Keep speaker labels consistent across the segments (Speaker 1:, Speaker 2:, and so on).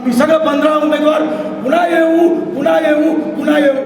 Speaker 1: मी सगळं 15 उमेदवार पुन्हा येऊ पुन्हा येऊ पुन्हा येऊ.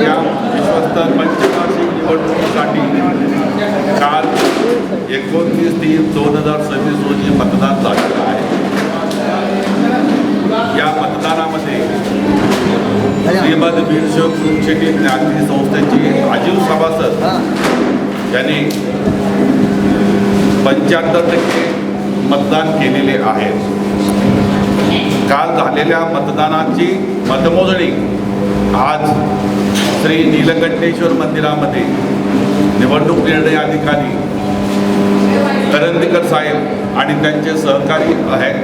Speaker 2: या विश्वस्त पंचवार्षिक निवडणुकीसाठी काल 29/3/2026 रोजी मतदान झालेलं आहे. या मतदानामध्ये श्रीमद वीरशैव कुरुक्षेत्र ज्ञाती संस्थेचे आजीव सभासद यांनी 75% मतदान केलेले आहे. काल झालेल्या मतदानाची मतमोजणी आज श्री नीलकंठेश्वर मंदिरामध्ये निवडणूक निर्णय अधिकारी करंदीकर साहेब आणि त्यांचे सहकारी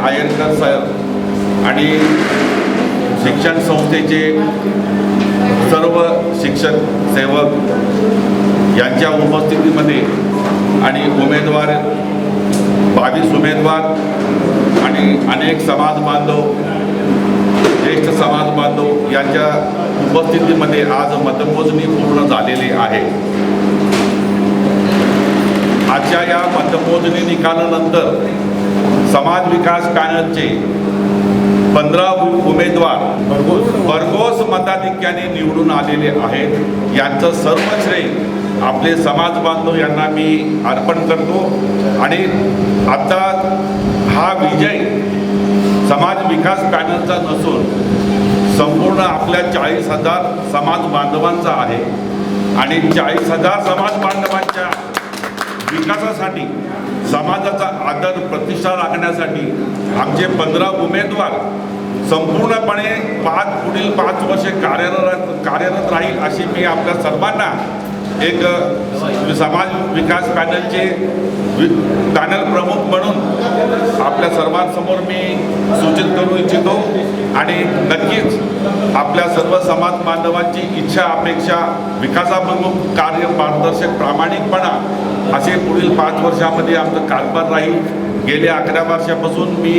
Speaker 2: आयरकर साहेब आणि शिक्षण संस्थेचे सर्व शिक्षक सेवक यांच्या उपस्थितीमध्ये आणि उमेदवार 22 उमेदवार आणि अनेक समाज बांधव ज्येष्ठ समाज बांधव यांच्या उपस्थितीमध्ये आज मतमोजणी पूर्ण झालेली आहे. आजच्या या मतमोजणी निकालानंतर समाज विकास पॅनलचे 15 उमेदवार भरघोस मताधिक्याने निवडून आलेले आहेत. यांचं सर्व श्रेय आपले समाज बांधव यांना मी अर्पण करतो. आणि आता हा विजय समाज विकास पॅनलचा नसून संपूर्ण आपल्या 40,000 समाज बांधवांचा आहे. आणि 40,000 समाज बांधवांच्या विकासासाठी समाजाचा आदर प्रतिष्ठा राखण्यासाठी आमचे 15 उमेदवार संपूर्णपणे पुढील 5 वर्षे कार्यरत राहील अशी मी आपल्या सर्वांना एक समाज विकास पॅनलचे पॅनल प्रमुख म्हणून आपल्या सर्वांसमोर मी सूचित करू इच्छितो. आणि नक्कीच आपल्या सर्व समाज बांधवांची इच्छा अपेक्षा विकासाभिमुख कार्य पारदर्शक प्रामाणिकपणा असे पुढील 5 वर्षामध्ये आमचं कारभार राहील. गेल्या 11 वर्षापासून मी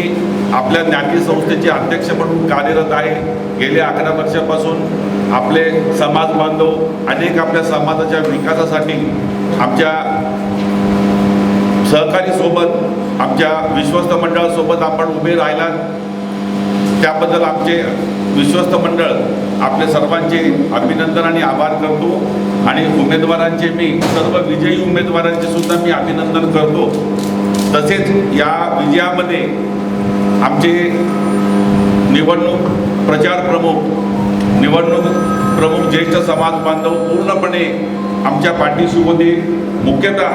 Speaker 2: आपल्या ज्ञाती संस्थेचे अध्यक्ष म्हणून कार्यरत आहे. गेल्या 11 वर्षापासून आपले समाज बांधव अनेक आपल्या समाजाच्या विकासासाठी आमच्या सहकारीसोबत आमच्या विश्वस्त मंडळासोबत आपण उभे राहिलात. त्याबद्दल आमचे विश्वस्त मंडळ आपले सर्वांचे अभिनंदन आणि आभार करतो. आणि उमेदवारांचे मी सर्व विजयी उमेदवारांचे सुद्धा मी अभिनंदन करतो. तसेच या विजयामध्ये आमचे निवडणूक प्रचार प्रमुख ज्येष्ठ समाज बांधव पूर्णपणे आमच्या पाठीशी होते. मुख्यतः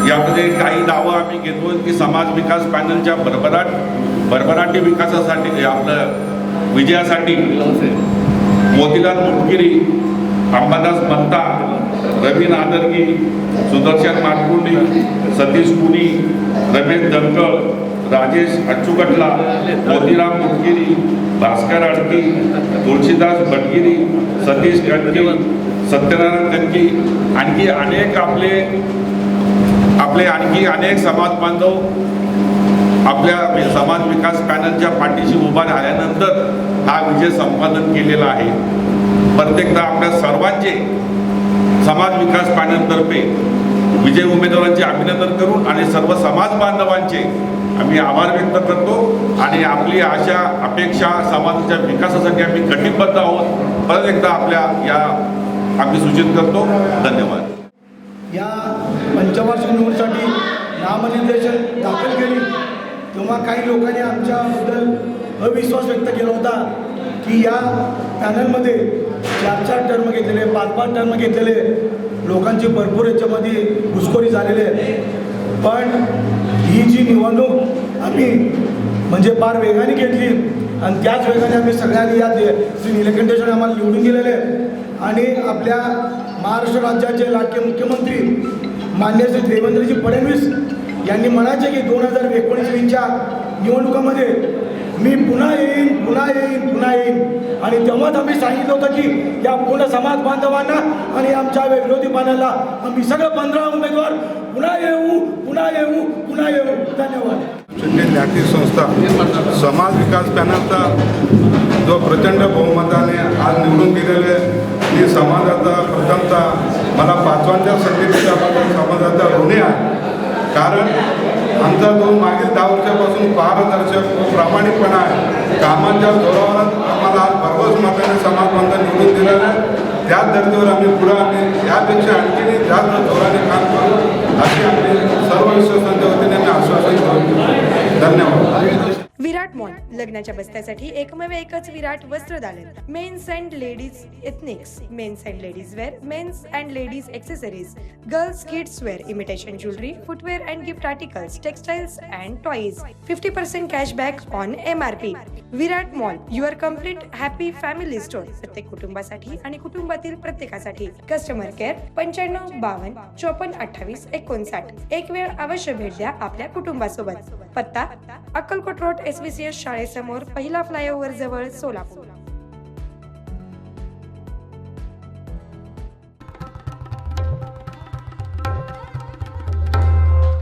Speaker 2: यामध्ये काही दावा आम्ही घेतो की समाज विकास पॅनलच्या भरभराटी विकासासाठी आपलं विजयासाठी मोतीलाल मुटगिरी, अंबादास मंता, रवी नादरगी, सुदर्शन मातकुंडी, सतीश कुनी, रमेश दंकळ, राजेश अच्चुकटला, मोतीराम मुटगिरी, भास्कर अडकी, तुळशीदास भटगिरी, सतीश गणकी, सत्यनारायण गणकी, आणखी अनेक समाज बांधव आपल्या समाज विकास पॅनलच्या पाठीशी उभा राहिल्यानंतर हा विजय संपादन केलेला आहे. प्रत्येकदा आपल्या सर्वांचे समाज विकास पॅनलतर्फे विजय उमेदवारांचे अभिनंदन करून आणि सर्व समाज बांधवांचे आम्ही आभार व्यक्त करतो. आणि आपली आशा अपेक्षा समाजाच्या विकासासाठी आम्ही कटिबद्ध आहोत. परत एकदा आपल्या या आम्ही सूचित करतो. धन्यवाद.
Speaker 1: या पंचवार्षिक निवडीसाठी नामनिर्देशन दाखल केली तेव्हा काही लोकांनी आमच्याबद्दल अविश्वास व्यक्त केला होता की या पॅनलमध्ये 4-4 टर्म घेतलेले 5-5 टर्म घेतलेले लोकांची भरपूर याच्यामध्ये घुसखोरी झालेली आहे. पण ही जी निवडणूक आम्ही म्हणजे फार वेगाने घेतली आणि त्याच वेगाने आम्ही सगळ्यांनी या श्री निलकंठेश्वर आम्हाला निवडून दिलेले आणि आपल्या महाराष्ट्र राज्याचे लाडके मुख्यमंत्री मान्य श्री देवेंद्रजी फडणवीस यांनी म्हणायचे की 2019-20च्या निवडणुकामध्ये मी पुन्हा येईन आणि तेव्हाच आम्ही सांगितलं होतं की या पूर्ण समाज बांधवांना आणि आमच्या विरोधी पाण्याला आम्ही सगळं 15 उमेदवार पुन्हा येऊ. धन्यवाद.
Speaker 3: ज्ञाती संस्था समाज विकास पॅनलचा जो प्रचंड बहुमताने आज निवडून दिलेले ही समाजाचा प्रथमता मला 5व्या संघटनेच्याबद्दल समाजाचा ऋणी आहे. कारण आमचा जो मागील 10 वर्षापासून पारदर्शक व प्रामाणिकपणा आहे, कामाच्या जोरावरच आम्हाला आज भरघोस मताने समाज बांधव निवडून दिलेला आहे. त्याच धर्तीवर आम्ही यापेक्षा आणखी जास्त जोराने काम करू अशी आम्ही सर्व विश्वासांच्या वतीने आम्ही आश्वासन करू. धन्यवाद.
Speaker 4: विराट मॉल लग्नाच्या बस्त्यासाठी एकच विराट वस्त्रदालन. Men's and ladies ethnics, men's and ladies wear, men's and ladies accessories, girls kids wear, imitation jewellery, footwear and gift articles, textiles and toys. 50% cashback on MRP. Virat mall, your complete happy family store. प्रत्येक कुटुंबासाठी आणि कुटुंबातील प्रत्येकासाठी. Customer care 95 52 54 28 59. एक वेळ अवश्य भेट द्या आपल्या कुटुंबासोबत. पत्ता अक्कलकोट रोड SVCS शाळेसमोर, पहिला फ्लायओव्हर जवळ, सोलापूर.